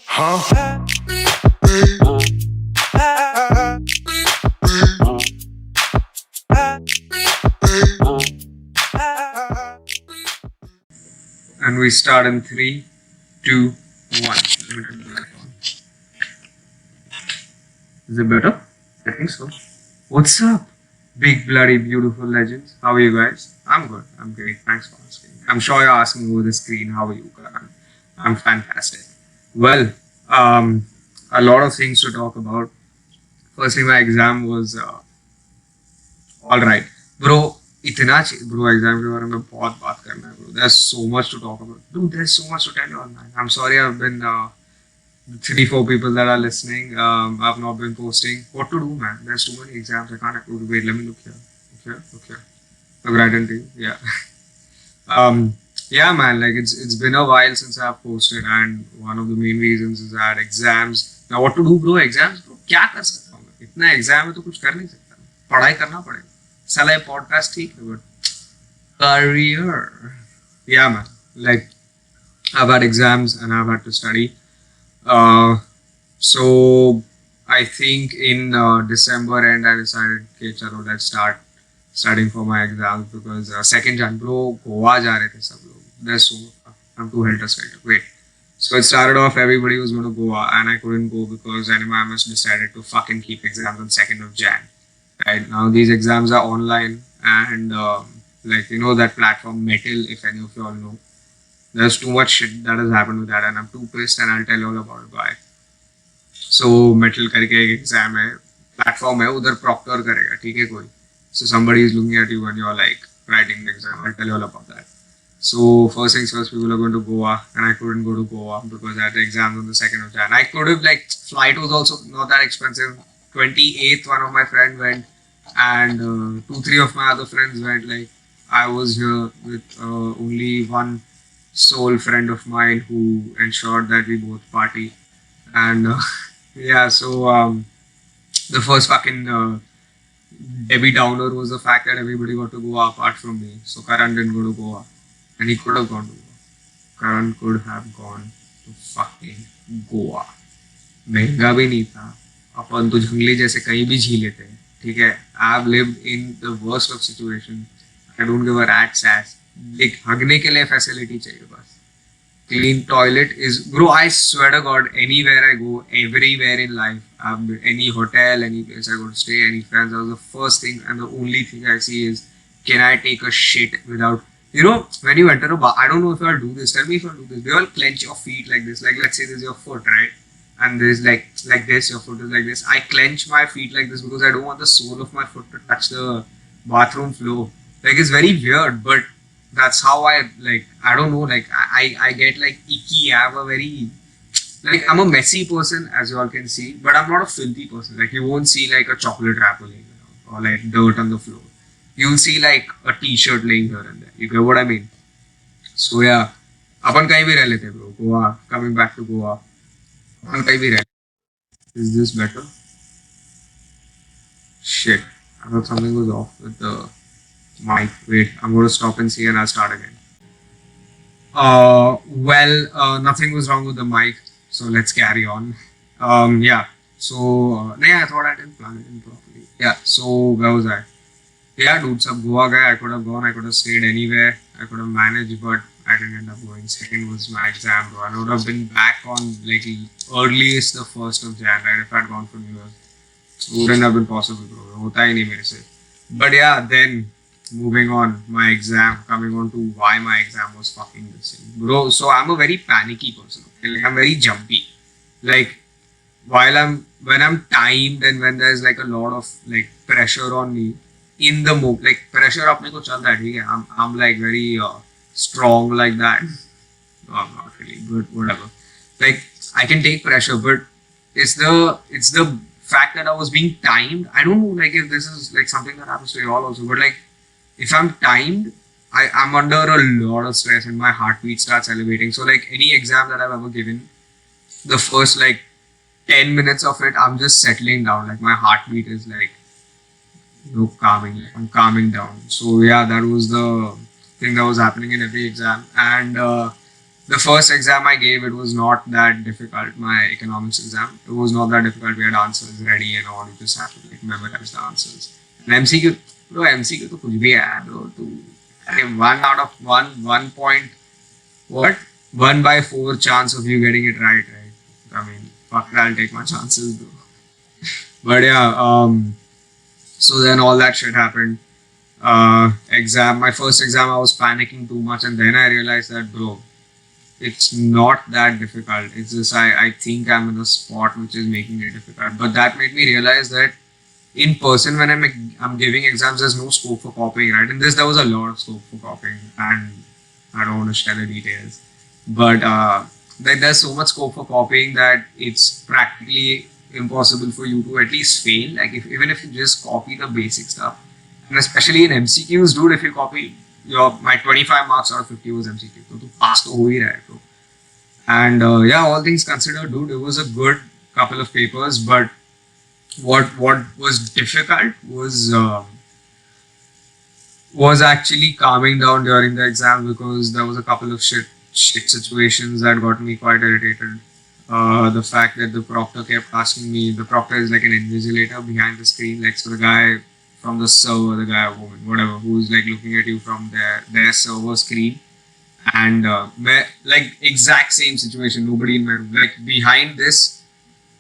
Huh? And we start in 3, 2, 1. Is it better? I think so. What's up, big bloody beautiful legends? How are you guys? I'm good. I'm great. Thanks for asking. I'm sure you're asking over the screen. How are you, Karan? I'm fantastic. Well, a lot of things to talk about. Firstly, my exam was all right, bro. इतना bro exam के बारे में बहुत बात करना है bro. There's so much to talk about. Dude, there's so much to tell you all, man. I'm sorry I've been 3, 4 people that are listening. I've not been posting. What to do, man? There's too many exams. I can't upload. Wait, let me look here. Look here. Look right into you. Yeah. Yeah, man. Like it's been a while since I've posted, and one of the main reasons is that exams. Now, what to do, bro? Exams, bro. क्या कर सकता हूँ मैं? इतना exam है तो कुछ कर नहीं सकता. पढ़ाई करना पड़ेगा. साला ये podcast ठीक है, but career. Yeah, man. Like I've had exams and I've had to study. So I think in December end I decided, okay, chalo, let's start studying for my exams because second Jan, bro, Goa ja rahe the sab log. There's so I'm too helter skelter. Wait. So it started off everybody was going to Goa and I couldn't go because NMIMS decided to fucking keep exams on 2nd of Jan. Right now these exams are online and like you know that platform Metal, if any of you all know. There's too much shit that has happened with that and I'm too pissed and I'll tell you all about it. Why? So Metal करके एक exam है, platform है, उधर Procter करेगा, ठीक है कोई. So somebody is looking at you and you're like writing the exam. I'll tell you all about that. So first things first, people are going to Goa and I couldn't go to Goa because I had the exams on the 2nd of Jan. I could have, like, flight was also not that expensive. 28th, one of my friends went and 2, 3 of my other friends went. Like I was here with only one sole friend of mine who ensured that we both party. And yeah, so the first fucking Debbie Downer was the fact that everybody got to Goa apart from me. So Karan didn't go to Goa. And he could have gone to Goa. Karan could have gone to fucking Goa. महंगा भी नहीं था. अपन तो जंगली जैसे कहीं भी झी लेते हैं, ठीक है. I've lived in the worst of situations. I don't give a rat's ass. एक हगने के लिए फैसिलिटी चाहिए बस. Clean toilet is, bro, I swear to God, anywhere I go, everywhere in life, any hotel, any place I go to stay, any friends, that was the first thing and the only thing I see is, can I take a shit without, you know, when you enter a bar, I don't know if you all do this, tell me if you all do this, they all clench your feet like this, like let's say this is your foot, right? And there's like this, your foot is like this. I clench my feet like this because I don't want the sole of my foot to touch the bathroom floor. Like it's very weird, but that's how I, like, I don't know, like I get like icky. I have a very, like, I'm a messy person, as you all can see, but I'm not a filthy person. Like you won't see like a chocolate wrapper laying around or like dirt on the floor. You'll see like a t-shirt laying here and there. You get what I mean? So yeah, अपन कहीं भी रह लेते bro. Goa, coming back to Goa, अपन कहीं भी रह. Is this better? Shit, I thought something was off with the mic. Wait, I'm going to stop and see and I'll start again. Nothing was wrong with the mic, so let's carry on. Yeah, so, I thought I didn't plan it in properly. Yeah, so where was I? Yeah, dude, sab Goa guy, I could have gone, I could have stayed anywhere, I could have managed, but I didn't end up going. Second was my exam, bro. I would have been back on, like, earliest the 1st of Jan, right, if I had gone for New Year's. So it wouldn't have been possible, bro. Hota hi nahi mere se. But yeah, then moving on, my exam, coming on to why my exam was fucking the same. Bro, so I'm a very panicky person. Okay? Like, I'm very jumpy. Like, when I'm timed and when there's like a lot of like pressure on me in the move, like pressure apne ko chalta hai, theek hai? I'm like very strong like that. No, I'm not really, but whatever. Like, I can take pressure, but it's the fact that I was being timed. I don't know, like, if this is like something that happens to you all also, but like, if I'm timed, I'm under a lot of stress and my heartbeat starts elevating. So like any exam that I've ever given, the first like 10 minutes of it, I'm just settling down. Like my heartbeat is like, calming. I'm calming down. So yeah, that was the thing that was happening in every exam. And The first exam I gave, it was not that difficult. My economics exam, it was not that difficult. We had answers ready and all. You just have to like memorize the answers. And MCQ, bro, MCQ to kuch bhi hai, bro. One out of one point, what? 1/4 chance of you getting it right, right? I mean, fuck, I'll take my chances, bro. But yeah, so then all that shit happened. My first exam, I was panicking too much, and then I realized that, bro, it's not that difficult. It's just I think I'm in a spot which is making it difficult. But that made me realize that in person when I'm giving exams, there's no scope for copying, right? In this, there was a lot of scope for copying, and I don't want to share the details. But there's so much scope for copying that it's practically impossible for you to at least fail. Like even if you just copy the basic stuff, and especially in MCQs, dude, if you copy my 25 marks out of 50 was MCQ, so to pass to ho hi raha hai, bro. And yeah, all things considered, dude, it was a good couple of papers. But what was difficult was actually calming down during the exam, because there was a couple of shit situations that got me quite irritated. The fact that the proctor kept asking me, the proctor is like an invigilator behind the screen, like so the guy from the server, the guy or woman, whatever, who's like looking at you from their server screen. And like exact same situation, nobody in my room. Like behind this,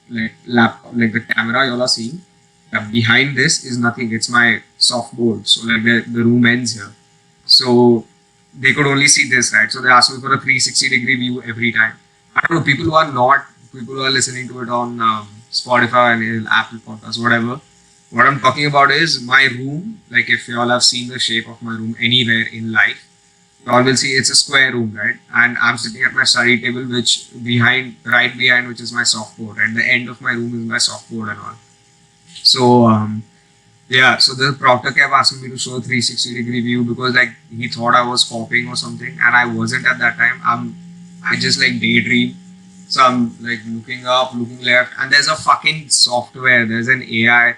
like laptop, like the camera y'all are seeing, behind this is nothing. It's my softboard. So like the room ends here. So they could only see this, right? So they asked me for a 360-degree view every time. I don't know, people who are listening to it on Spotify and Apple Podcasts, whatever. What I'm talking about is my room. Like if y'all have seen the shape of my room anywhere in life, y'all will see it's a square room, right? And I'm sitting at my study table, which right behind, which is my softboard. At the end of my room is my softboard and all. So yeah, so the proctor kept asking me to show a 360-degree view, because like he thought I was copying or something, and I wasn't at that time. I just like daydream. So I'm like looking up, looking left, and there's a fucking software. There's an AI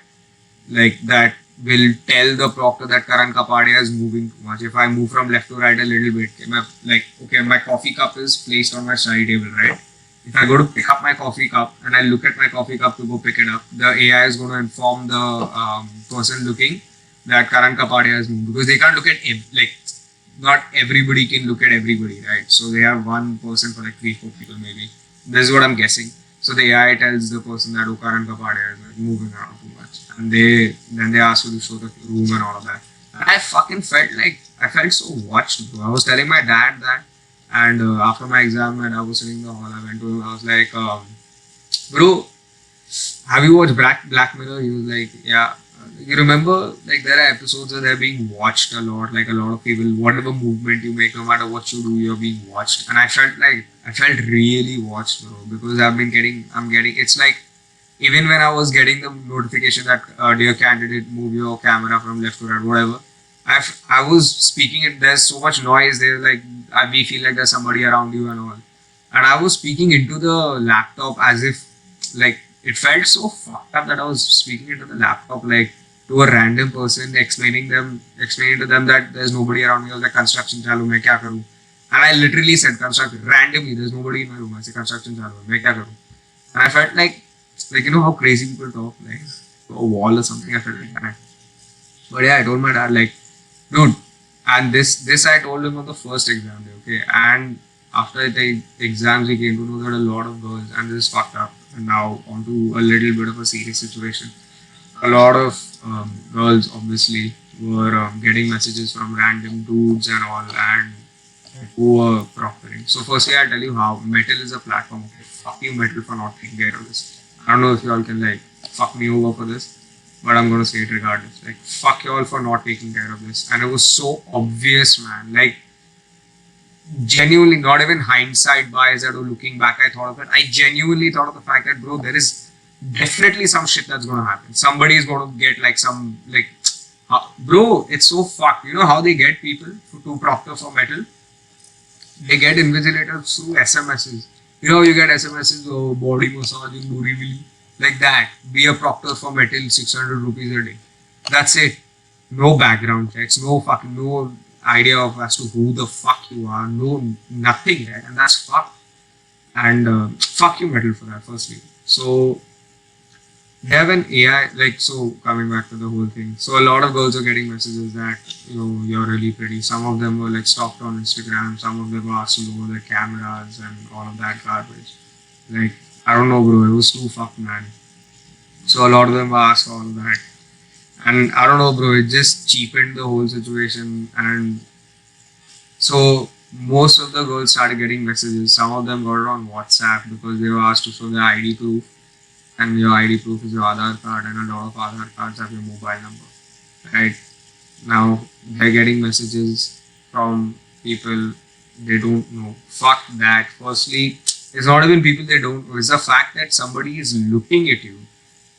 like that will tell the proctor that Karan Kapadia is moving too much. If I move from left to right a little bit, my coffee cup is placed on my study table, right? If I go to pick up my coffee cup and I look at my coffee cup to go pick it up, the AI is going to inform the person looking that Karan Kapadia is moving, because they can't look at not everybody can look at everybody, right? So they have one person for like 3-4 people maybe. This is what I'm guessing. So the AI tells the person that Karan Kapadia is like moving around too much, and then they ask you to show the room and all of that. And I fucking felt so watched, bro. I was telling my dad that, and after my exam, and I was sitting in the hall, I went to him. I was like, bro, have you watched Black Mirror? He was like, yeah. You remember, like there are episodes that they're being watched a lot. Like a lot of people, whatever movement you make, no matter what you do, you're being watched. And I felt really watched, bro, because I'm getting. It's like even when I was getting the notification that dear candidate, move your camera from left to right, whatever. I was speaking it. There's so much noise. There's like we feel like there's somebody around you and all. And I was speaking into the laptop as if like it felt so fucked up that I was speaking into the laptop like to a random person, explaining to them that there's nobody around me. I was like, construction chalu, main kya karu? And I literally said construction randomly. There's nobody in my room. I said construction chalu, main kya karu? And I felt like you know how crazy people talk, like to a wall or something. I felt like that. But yeah, I told my dad like, dude, and this I told him on the first exam day, okay? And after the exams, we came to know that a lot of girls, and this is fucked up. And now onto a little bit of a serious situation. A lot of girls obviously were getting messages from random dudes and all, and who were proctoring. So firstly, I'll tell you how Metal is a platform. Okay, fuck you, Metal, for not taking care of this. I don't know if y'all can like fuck me over for this, but I'm gonna say it regardless. Like, fuck y'all for not taking care of this. And it was so obvious, man. Like, genuinely, not even hindsight bias or looking back, I thought of it. I genuinely thought of the fact that, bro, there is definitely some shit that's gonna happen. Somebody is gonna get like some, like, bro, it's so fucked. You know how they get people to proctor for Metal? They get invigilators through SMSs. You know, you get SMSs, oh, body massaging, Borivili, like that. Be a proctor for Metal, 600 rupees a day. That's it. No background checks, no. idea of as to who the fuck you are. No, nothing, right? And that's fuck. And fuck you, metal, for that. Firstly, so they have an AI, like, so coming back to the whole thing. So a lot of girls are getting messages that, you're really pretty. Some of them were like stalked on Instagram. Some of them were asked to lower their cameras and all of that garbage. Like, I don't know, bro. It was too fucked, man. So a lot of them were asked all of that. And I don't know, bro. It just cheapened the whole situation. And so most of the girls started getting messages. Some of them got it on WhatsApp because they were asked to show their ID proof, and your ID proof is your Aadhaar card, and a lot of Aadhaar cards have your mobile number. Right now, they're getting messages from people they don't know. Fuck that. Firstly, it's not even people they don't know. It's the fact that somebody is looking at you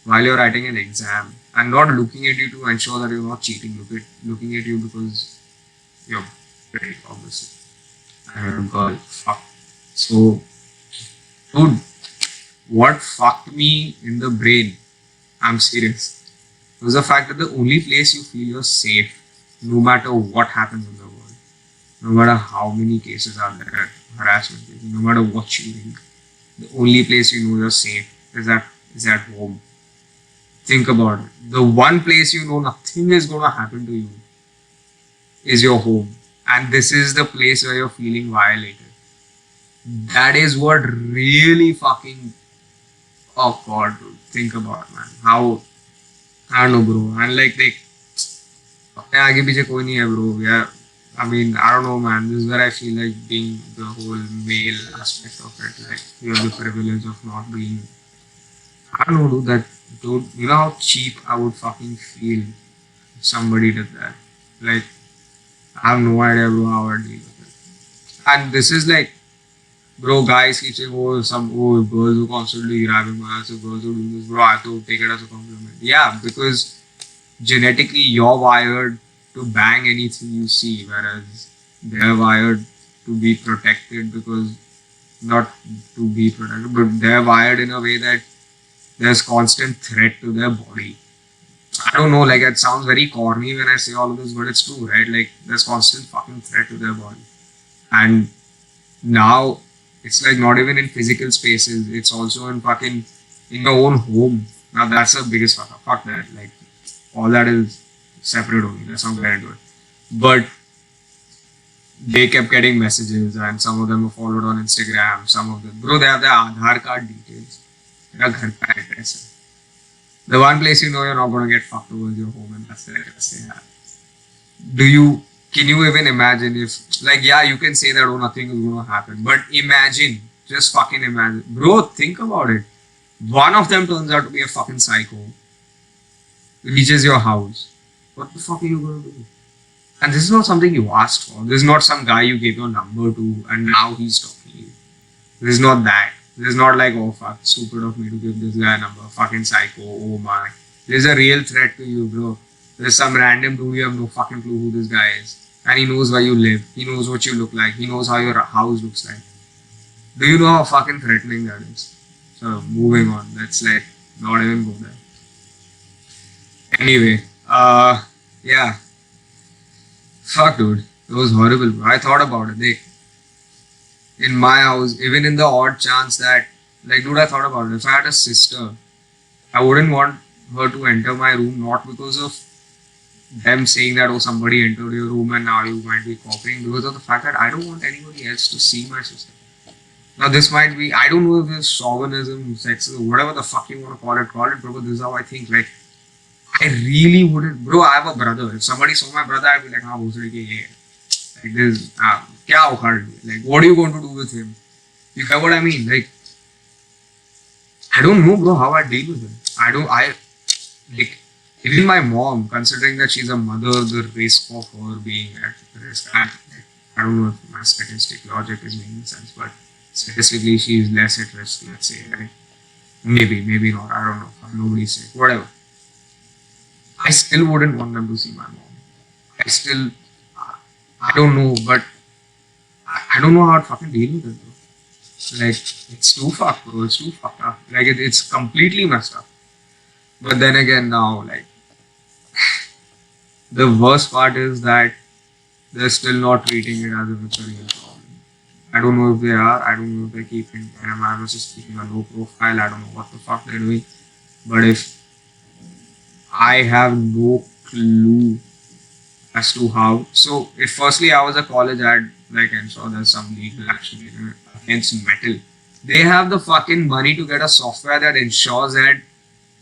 while you're writing an exam and not looking at you to ensure that you're not cheating. Looking at you because you're pretty, obviously. And girl, fuck. So, dude, what fucked me in the brain, I'm serious, was the fact that the only place you feel you're safe, no matter what happens in the world, no matter how many cases are there, harassment cases, no matter what you read, the only place you know you're safe is at home. Think about it. The one place you know nothing is gonna happen to you is your home. And this is the place where you're feeling violated. That is what really fucking, oh god, dude. Think about it, man. How, I don't know, bro. And like अपने आगे पीछे कोई नहीं है, bro. Yeah, I mean, I don't know, man. This is where I feel like being the whole male aspect of it. Like, you have the privilege of not being, I don't know, dude. Dude, you know how cheap I would fucking feel if somebody did that. Like, I have no idea, bro, how I'd deal with it. And this is like, bro, guys keep saying, girls who constantly grabbing my ass, girls who do this, bro, I have to take it as a compliment. Yeah, because genetically you're wired to bang anything you see, whereas they're wired to be protected because, not to be protected, but they're wired in a way that there's constant threat to their body. I don't know, like, it sounds very corny when I say all of this, but it's true, right? Like, there's constant fucking threat to their body. And now, it's like not even in physical spaces, it's also in your own home. Now, that's the biggest fuck up. Fuck that. Like, all that is separate only. Let's not get into it. But they kept getting messages, and some of them were followed on Instagram. Some of them, bro, they have their Aadhaar card details. Their ghar ka address hai. The one place you know you're not going to get fucked over is your home, and that's the address they have. Can you even imagine if, like, yeah, you can say that, oh, nothing is going to happen, but imagine, just fucking imagine. Bro, think about it. One of them turns out to be a fucking psycho, reaches your house. What the fuck are you going to do? And this is not something you asked for. This is not some guy you gave your number to and now he's talking to you. This is not that. This is not like, oh fuck, stupid of me to give this guy a number. Fucking psycho, oh my. There's a real threat to you, bro. There's some random dude, you have no fucking clue who this guy is. And he knows where you live. He knows what you look like. He knows how your house looks like. Do you know how fucking threatening that is? So, moving on. Let's like not even go there. Anyway, yeah. Fuck, dude. It was horrible, bro. I thought about it. Like, in my house, even in the odd chance that, like, dude, I thought about it. If I had a sister, I wouldn't want her to enter my room, not because of them saying that, oh, somebody entered your room and now you might be copying, because of the fact that I don't want anybody else to see my sister. Now, this might be, I don't know if it's chauvinism, sexism, whatever the fuck you want to call it, bro, but this is how I think. Like, I really wouldn't, bro, I have a brother. If somebody saw my brother, I'd be like, like this, kya ukhad liya? Like, what are you going to do with him? You get what I mean? Like, I don't know, bro, how I deal with him. Like, even my mom, considering that she's a mother, the risk of her being at risk, I don't know if my statistic logic is making sense, but statistically, she is less at risk, let's say, right? Maybe not, I don't know. Nobody's safe, whatever. I still wouldn't want them to see my mom. I don't know, but I don't know how I'd fucking deal with it, bro. Like, it's too fucked, bro. It's too fucked up. Like, it's completely messed up. But then again, now, like, the worst part is that they're still not treating it as if it's a real problem. I don't know if they are. I don't know if they're keeping NMIMS is keeping a low profile. I don't know what the fuck they're doing. But if I have no clue as to how. So, if firstly I was a college, I'd like ensure there's some legal action taken against Metal. They have the fucking money to get a software that ensures that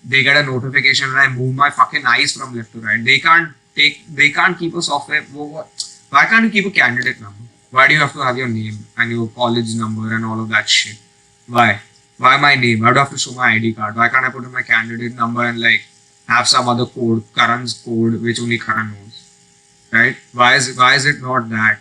they get a notification and I move my fucking eyes from left to right. They can't keep a software. Why can't you keep a candidate number? Why do you have to have your name and your college number and all of that shit? Why? Why my name? Why do I have to show my ID card? Why can't I put in my candidate number and like have some other code, Karan's code, which only Karan knows? Right? Why is it not that?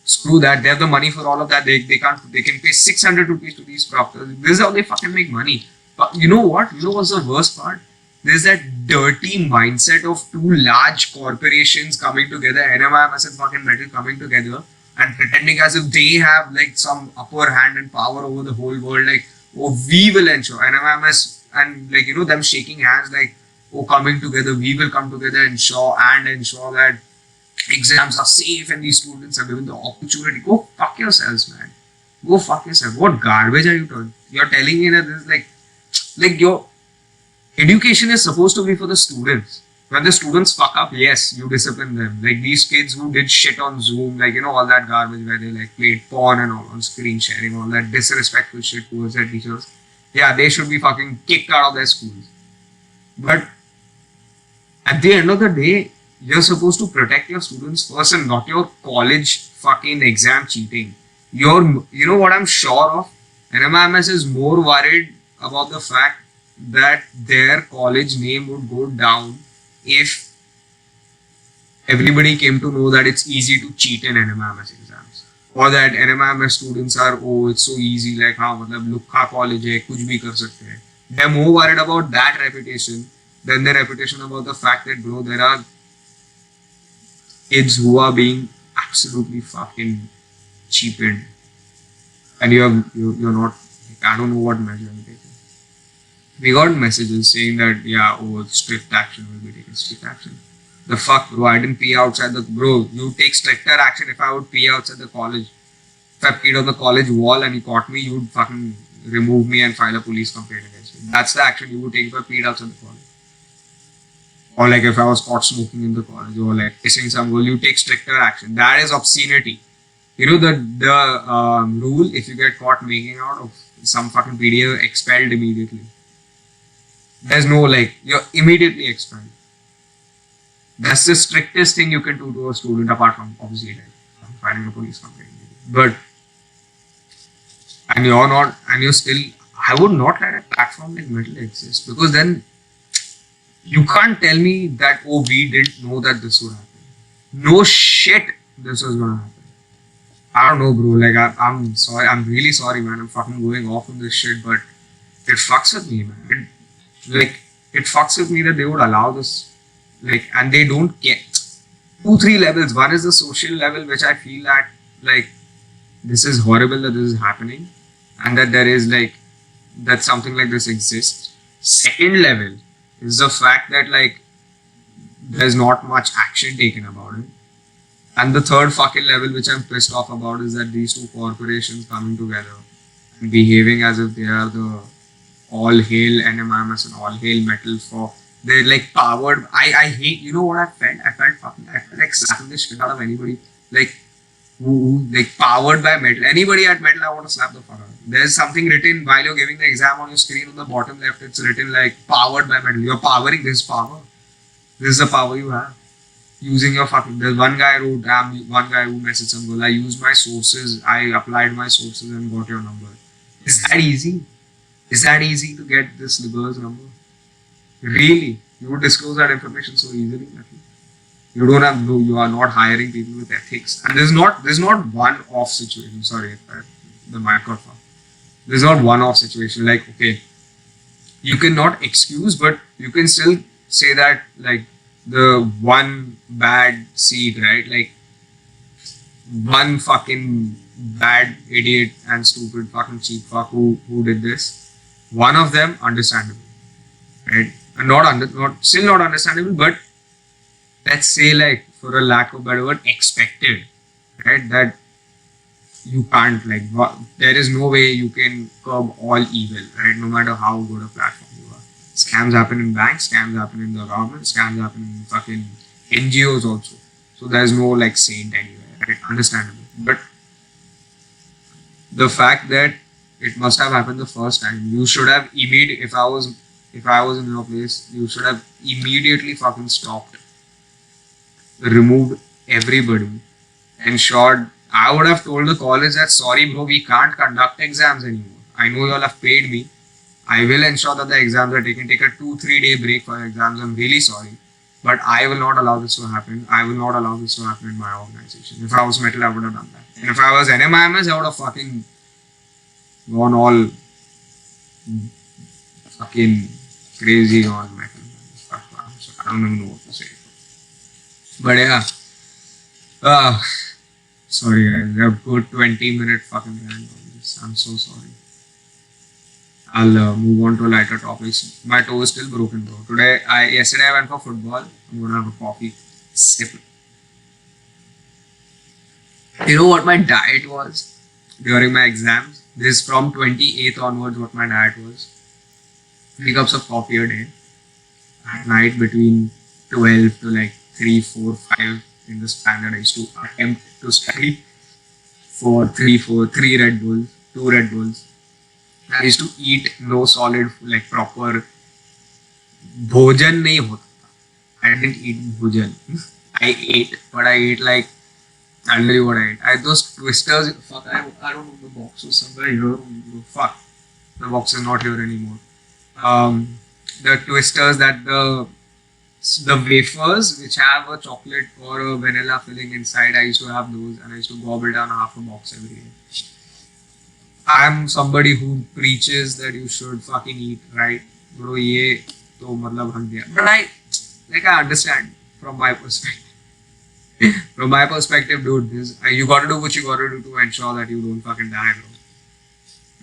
Screw that. They have the money for all of that. They can pay 600 rupees to these proctors. This is how they fucking make money. But you know what? You know what's the worst part? There's that dirty mindset of two large corporations coming together, NMIMS and fucking Metal coming together and pretending as if they have like some upper hand and power over the whole world. Like, oh, we will ensure NMIMS and like, you know, them shaking hands like, oh, coming together, we will come together ensure that exams are safe and these students are given the opportunity. Go fuck yourselves, man. Go fuck yourself. What garbage are you doing? You're telling me that this is like your education is supposed to be for the students. When the students fuck up, yes, you discipline them. Like these kids who did shit on Zoom, like, you know, all that garbage where they like played porn and all on screen sharing, all that disrespectful shit towards their teachers. Yeah, they should be fucking kicked out of their schools. But at the end of the day, you're supposed to protect your students first and not your college fucking exam cheating. You know what I'm sure of? NMIMS is more worried about the fact that their college name would go down if everybody came to know that it's easy to cheat in NMIMS exams. Or that NMIMS students are, oh, it's so easy, like, हाँ मतलब लुक्खा college है, कुछ भी कर सकते हैं. They're more worried about that reputation than their reputation about the fact that, bro, there are kids who are being absolutely fucking cheapened. And you're not, I don't know what measure I'm taking. We got messages saying that, yeah, oh, strict action will be taken, strict action. The fuck, bro, I didn't pee outside the, bro, you take stricter action if I would pee outside the college. If I peed on the college wall and you caught me, you would fucking remove me and file a police complaint against me. That's the action you would take if I peed outside the college. Or like if I was caught smoking in the college or like kissing some girl, you take stricter action. That is obscenity. You know the rule, if you get caught making out of some fucking video, expelled immediately. There's no like, you're immediately expelled. That's the strictest thing you can do to a student apart from obviously like filing a police complaint. But and you're still, I would not let a platform like Metal exist because then you can't tell me that, oh, we didn't know that this would happen. No shit, this was gonna happen. I don't know, bro. Like, I'm sorry. I'm really sorry, man. I'm fucking going off on this shit, but it fucks with me, man. It fucks with me that they would allow this. Like, and they don't get 2-3 levels. One is the social level, which I feel that, like, this is horrible that this is happening and that there is, like, that something like this exists. Second level is the fact that like there's not much action taken about it. And the third fucking level which I'm pissed off about is that these two corporations coming together and behaving as if they are the all hail NMIMS and all hail Metal for they're like powered. I hate, you know what I felt? I felt like slapping the shit out of anybody like who like powered by Metal. Anybody at Metal, I want to slap the fuck out. There's something written while you're giving the exam on your screen on the bottom left. It's written like powered by Metal. You're powering this power. This is the power you have. Using your fucking. There's one guy wrote, one guy who messaged some girl. I used my sources. I applied my sources and got your number. Is that easy? Is that easy to get this girl's number? Really? You would disclose that information so easily? You don't have no. You are not hiring people with ethics. And there's not one-off situation. Sorry, the microphone. There's not one-off situation. Like, okay, you cannot excuse, but you can still say that like the one bad seed, right? Like one fucking bad idiot and stupid fucking cheap fuck who did this. One of them understandable, right? And not understandable, but let's say like for a lack of better word, expected, right? That you can't like. There is no way you can curb all evil, right? No matter how good a platform you are. Scams happen in banks, scams happen in the government, scams happen in fucking NGOs also. So there's no like saint anywhere, right? Understandable. But the fact that it must have happened the first time, you should have immediately. If I was in your place, you should have immediately fucking stopped, removed everybody, ensured. I would have told the college that sorry, bro, we can't conduct exams anymore. I know you all have paid me. I will ensure that the exams are taken. Take a 2-3 day break for exams. I'm really sorry. But I will not allow this to happen. I will not allow this to happen in my organization. If I was metal, I would have done that. And if I was NMIMS, I would have fucking gone all fucking crazy on metal. I don't even know what to say. But yeah. Sorry guys, I have good 20-minute fucking rant on this. I'm so sorry. I'll move on to lighter topics. My toe is still broken, bro. Yesterday I went for football. I'm gonna have a coffee. Sip. You know what my diet was during my exams? This is from 28th onwards what my diet was. 3 cups of coffee a day. At night between 12 to like 3, 4, 5 in the span that I used to attempt to study for 3 Red Bulls, 2 Red Bulls. I used to eat no solid like proper bhojan nahi hota. I didn't eat bhojan. I ate, but I ate like I'll tell you what I ate. I had those twisters. Fuck, I don't know, the box was somewhere here. Fuck, the box is not here anymore. The twisters that the wafers which have a chocolate or a vanilla filling inside, I used to have those and I used to gobble down half a box every day. I'm somebody who preaches that you should fucking eat, right? Bro, ye to matlab hang diya. But I understand from my perspective. From my perspective, dude, you gotta do what you gotta do to ensure that you don't fucking die, bro.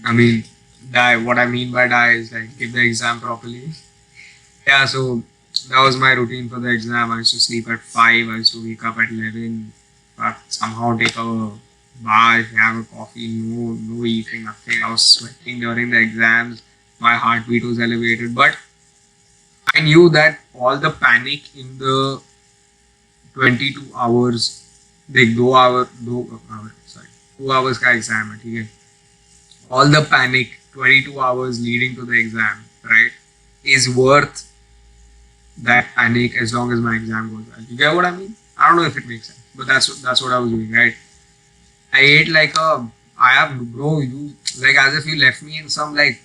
I mean, die. What I mean by die is like give the exam properly. Yeah, so that was my routine for the exam. I used to sleep at 5. I used to wake up at 11. But somehow take a bath, have a coffee, no eating, nothing. I was sweating during the exams. My heartbeat was elevated. But I knew that all the panic in the 22 hours, the 2 hours का exam है, ठीक है? All the panic, 22 hours leading to the exam, right, is worth that panic as long as my exam goes well. You get what I mean? I don't know if it makes sense, but that's what I was doing, right? I ate like you like as if you left me in some like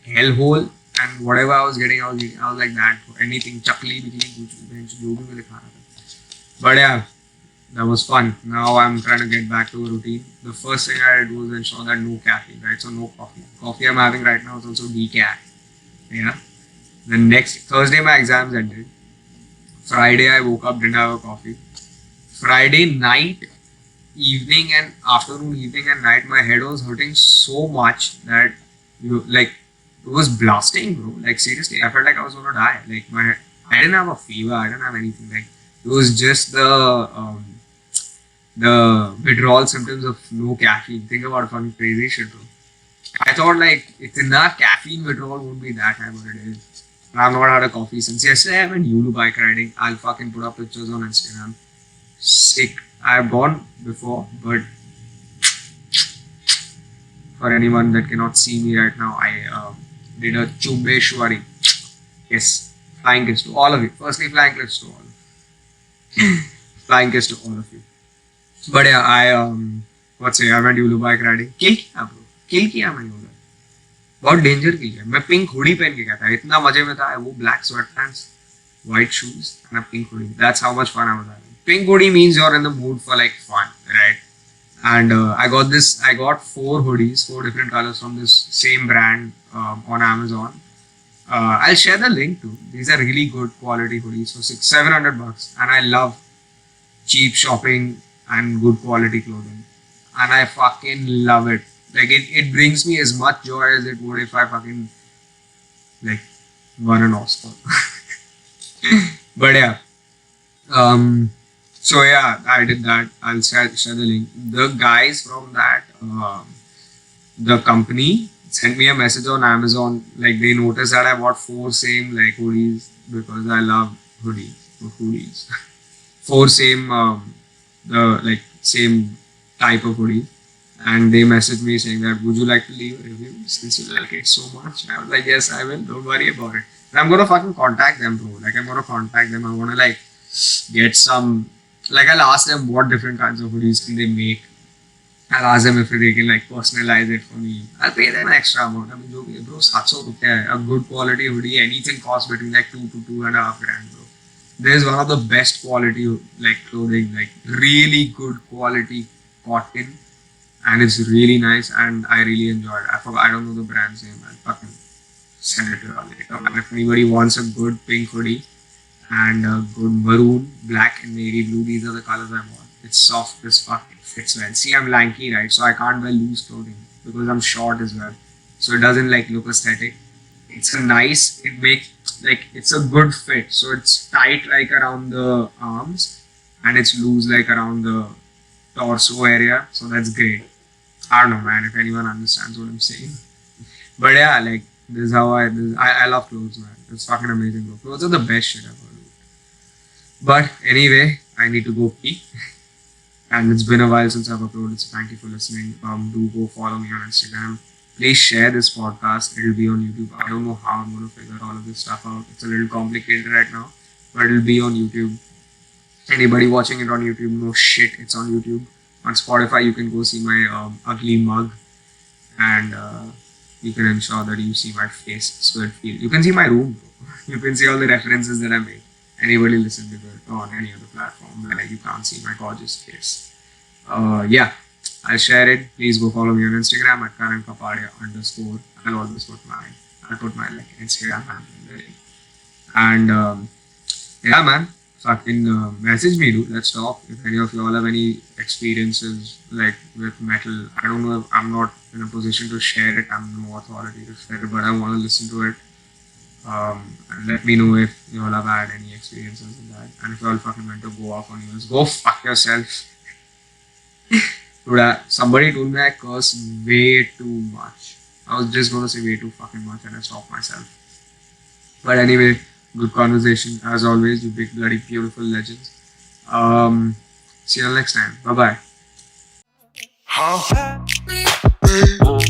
hellhole, and whatever I was getting, I was eating. I was like that, anything, chakli, bikini, kuch, jo bhi mile khana tha. But yeah, that was fun. Now I'm trying to get back to a routine. The first thing I did was ensure that no caffeine, right? So no coffee. Coffee I'm having right now is also decaf. Yeah. The next Thursday my exams ended. Friday I woke up, didn't have a coffee. Friday night, evening and afternoon, evening and night, my head was hurting so much that it was blasting, bro. Like seriously, I felt like I was gonna die. Like I didn't have a fever, I didn't have anything. Like it was just the withdrawal symptoms of no caffeine. Think about fucking crazy shit, bro. I thought like itna caffeine withdrawal won't be that high, but it is. I've not had a coffee since yesterday. I went Yulu bike riding. I'll fucking put up pictures on Instagram. Sick. I've gone before, but for anyone that cannot see me right now, I did a Chumbeshwari. Yes, flying kiss to all of you. Firstly, flying kiss to all of you. Flying kiss to all of you. But yeah, I went Yulu bike riding. Kill किया bro. Kill किया मैंने उधर. बहुत danger की है. मैं pink hoodie पहन के गया था. इतना मजे में था. वो black sweatpants, white shoes, and a pink hoodie. That's how much fun I was having. Pink hoodie means you're in the mood for like fun, right? And I got 4 hoodies, 4 different colors from this same brand on Amazon. I'll share the link too. These are really good quality hoodies for $700, and I love cheap shopping and good quality clothing, and I fucking love it. Like it brings me as much joy as it would if I fucking like won an Oscar. But yeah, Um, so yeah, I did that. I'll share the link. The guys from that the company sent me a message on Amazon. Like they noticed that I bought four same like hoodies because I love hoodies. Four same the like same type of hoodie. And they messaged me saying that would you like to leave a review since you like it so much? And I was like, yes, I will. Don't worry about it. And I'm gonna fucking contact them, bro. Like I'm gonna contact them. I wanna like get some. Like I'll ask them what different kinds of hoodies can they make. I'll ask them if they can like personalize it for me. I'll pay them an extra amount. I mean, जो भी है, bro, 700 रुपया है. A good quality hoodie, anything costs between like 2 to 2.5 grand, bro. There's one of the best quality like clothing, like really good quality cotton, and it's really nice, and I really enjoy it. I don't know the brand's name. I'll fucking send it to you later. And if anybody wants a good pink hoodie and a good maroon, black, and navy blue, these are the colors I want. It's soft as fuck. It fits well. See, I'm lanky, right? So I can't wear loose clothing because I'm short as well. So it doesn't like look aesthetic. It's a nice. It makes like it's a good fit. So it's tight like around the arms, and it's loose like around the torso area. So that's great. I don't know, man. If anyone understands what I'm saying. But yeah, like this is how I love clothes, man. It's fucking amazing, bro. Clothes are the best shit ever. But anyway, I need to go pee. And it's been a while since I've uploaded, so thank you for listening. Do go follow me on Instagram. Please share this podcast. It'll be on YouTube. I don't know how I'm gonna figure all of this stuff out. It's a little complicated right now, but it'll be on YouTube. Anybody watching it on YouTube, no shit, it's on YouTube. On Spotify, you can go see my ugly mug, and you can ensure that you see my face. So it feel you can see my room. You can see all the references that I made. Anybody listen to it on any other platform, like you can't see my gorgeous face. Yeah, I'll share it. Please go follow me on Instagram at Karan Kapadia _. I'll always put I'll put my like Instagram handle. And yeah, man, fucking message me, dude. Let's talk. If any of you all have any experiences like with metal, I don't know if I'm not in a position to share it. I'm no authority to share it, but I want to listen to it. And let me know if you all have had any experiences in that. And if you all fucking went to go off on yours, go fuck yourself. Dude, somebody told me I curse way too much. I was just gonna say way too fucking much and I stopped myself. But anyway, good conversation as always, you big bloody beautiful legends. See you all next time. Bye bye.